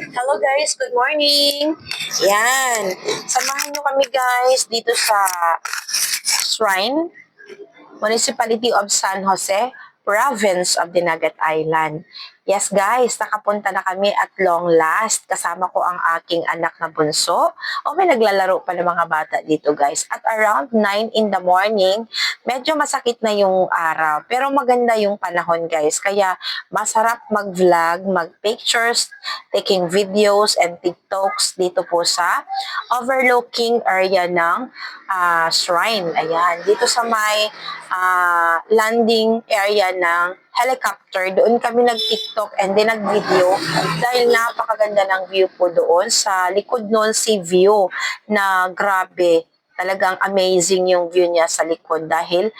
Hello guys, good morning! Yan, samahan nyo kami guys dito sa Shrine, Municipality of San Jose, Province of Dinagat Island. Yes guys, nakapunta na kami at long last. Kasama ko ang aking anak na bunso. O may naglalaro pa ng mga bata dito guys. At around 9 in the morning, medyo masakit na yung araw. Pero maganda yung panahon guys. Kaya masarap mag-vlog, mag-pictures, taking videos and TikToks dito po sa overlooking area ng shrine. Ayan, dito sa may landing area ng helicopter. Doon kami nag-TikTok and then nag-video dahil napakaganda ng view po doon. Sa likod noon si view na grabe. Talagang amazing yung view niya sa likod dahil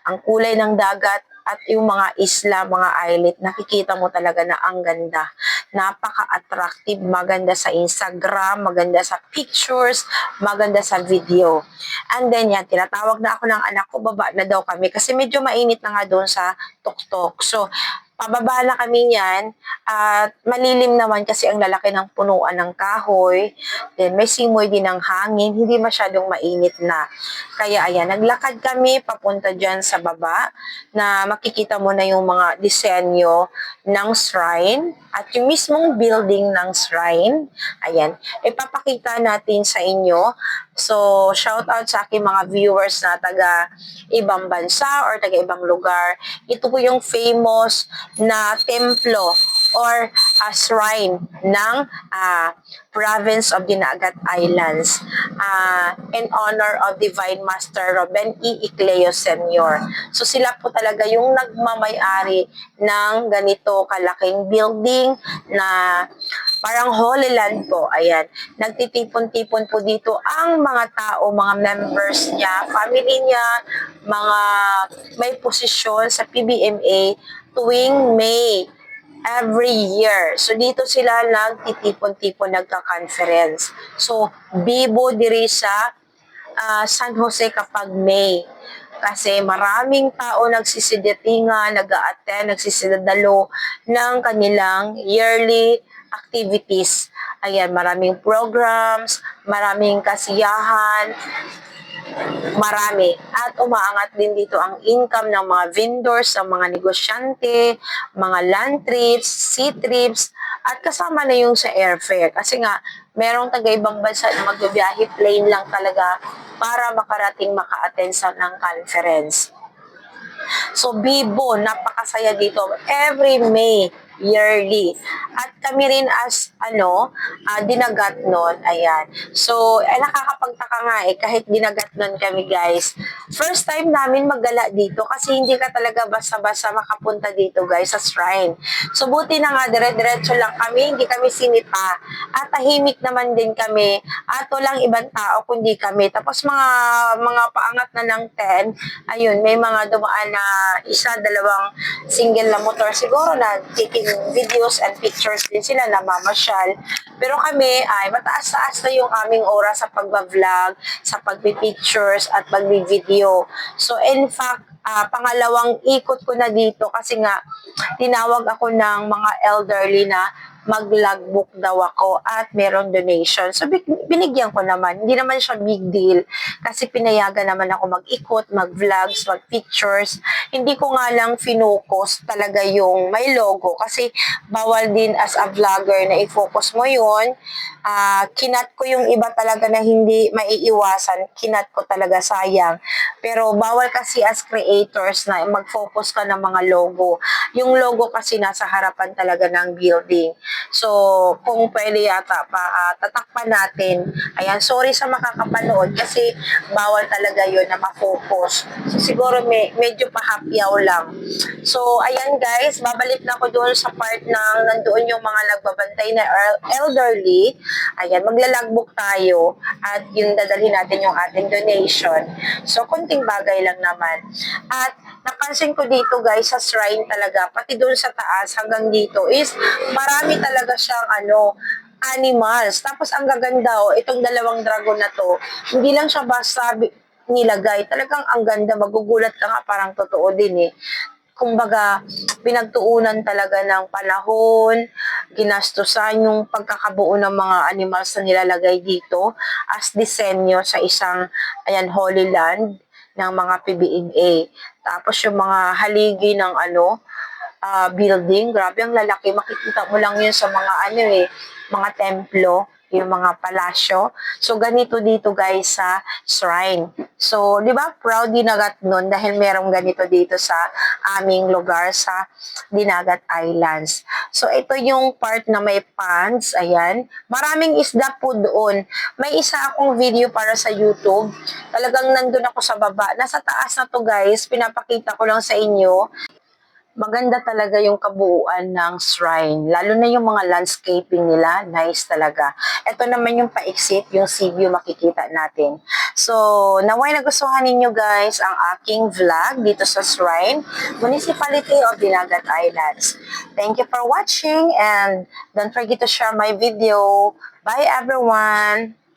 ang kulay ng dagat at yung mga isla, mga islet, nakikita mo talaga na ang ganda. Napaka-attractive, maganda sa Instagram, maganda sa pictures, maganda sa video. And then yan, tinatawag na ako ng anak ko, baba na daw kami kasi medyo mainit na nga doon sa tuktok. So, pababa na kami niyan at malilim naman kasi ang lalaki ng punuan ng kahoy. Then may simoy din ng hangin, hindi masyadong mainit na. Kaya ayan, naglakad kami papunta dyan sa baba na makikita mo na yung mga disenyo ng shrine at yung mismong building ng shrine. Ayan, ipapakita natin sa inyo. So, shout out sa aking mga viewers na taga ibang bansa or taga ibang lugar. Ito po yung famous na templo or shrine ng province of Dinagat Islands in honor of Divine Master Ruben E. Icleo Sr. So sila po talaga yung nagmamay-ari ng ganito kalaking building na parang Holy Land po. Ayan. Nagtitipon-tipon po dito ang mga tao, mga members niya, family niya, mga may posisyon sa PBMA tuwing May every year. So, dito sila nagtitipon-tipon, nagka-conference. So, bibo diri sa San Jose kapag May. Kasi maraming tao nagsisidatinga, nag-a-attend, nagsisidadalo ng kanilang yearly activities. Ayan, maraming programs, maraming kasiyahan, marami. At umaangat din dito ang income ng mga vendors, ng mga negosyante, mga land trips, sea trips, at kasama na yung sa airfare. Kasi nga, merong taga-ibang bansa na magbibiyahe, plane lang talaga para makarating maka-attend sa ng conference. So, Bibo, napakasaya dito. Every May, yearly. At kami rin as, dinagat nun. Ayan. So, nakakapagtaka nga kahit dinagat nun kami, guys. First time namin maggala dito kasi hindi ka talaga basta-basta makapunta dito, guys, sa shrine. So, buti na nga, dire-diretso lang kami, hindi kami sinita. At tahimik naman din kami. At walang ibang tao kundi kami. Tapos, mga paangat na ng 10, ayun, may mga dumaan na isa, dalawang single na motor siguro na taking videos and pictures din sila na mamasyal. Pero kami ay mataas-taas na yung aming oras sa pagba-vlog, sa pagpi-pictures at pagbi-video. So in fact, pangalawang ikot ko na dito kasi nga tinawag ako ng mga elderly na mag-logbook daw ako at meron donation. So, binigyan ko naman. Hindi naman siya big deal kasi pinayagan naman ako mag-ikot, mag-vlogs, mag-pictures. Hindi ko nga lang finocus talaga yung may logo kasi bawal din as a vlogger na i-focus mo yun. Kinat ko yung iba talaga na hindi maiiwasan. Kinat ko talaga, sayang. Pero bawal kasi as creators na mag-focus ka ng mga logo. Yung logo kasi nasa harapan talaga ng building. So, kung pwede yata, tatakpan natin. Ayan, sorry sa makakapanood kasi bawal talaga yun na ma-focus. So, siguro medyo pahapyaw lang. So, ayan guys, babalik na ako doon sa part ng nandoon yung mga nagbabantay na elderly. Ayan, maglalagbook tayo at yung dadalhin natin yung ating donation. So, kunting bagay lang naman. At napansin ko dito guys sa shrine talaga, pati doon sa taas hanggang dito is marami talaga siyang animals. Tapos ang gaganda itong dalawang dragon na to, hindi lang siya basta nilagay. Talagang ang ganda, magugulat ka nga parang totoo din kumbaga, pinagtuunan talaga ng panahon, ginastusan yung pagkakabuo ng mga animals na nilalagay dito as disenyo sa isang, ayan, Holy Land ng mga PBNA. Tapos yung mga haligi ng building, grabe ang lalaki. Makikita mo lang yun sa mga mga templo, yung mga palasyo. So, ganito dito guys sa shrine. So, di ba, proud Dinagat nun dahil merong ganito dito sa aming lugar sa Dinagat Islands. So, ito yung part na may ponds, ayan. Maraming isda po doon. May isa akong video para sa YouTube. Talagang nandun ako sa baba. Nasa taas na to guys, pinapakita ko lang sa inyo. Maganda talaga yung kabuuan ng shrine. Lalo na yung mga landscaping nila, nice talaga. Ito naman yung pa-exit, yung sea view makikita natin. So, naway nagustuhan ninyo guys ang aking vlog dito sa shrine, Municipality of Dinagat Islands. Thank you for watching and don't forget to share my video. Bye everyone!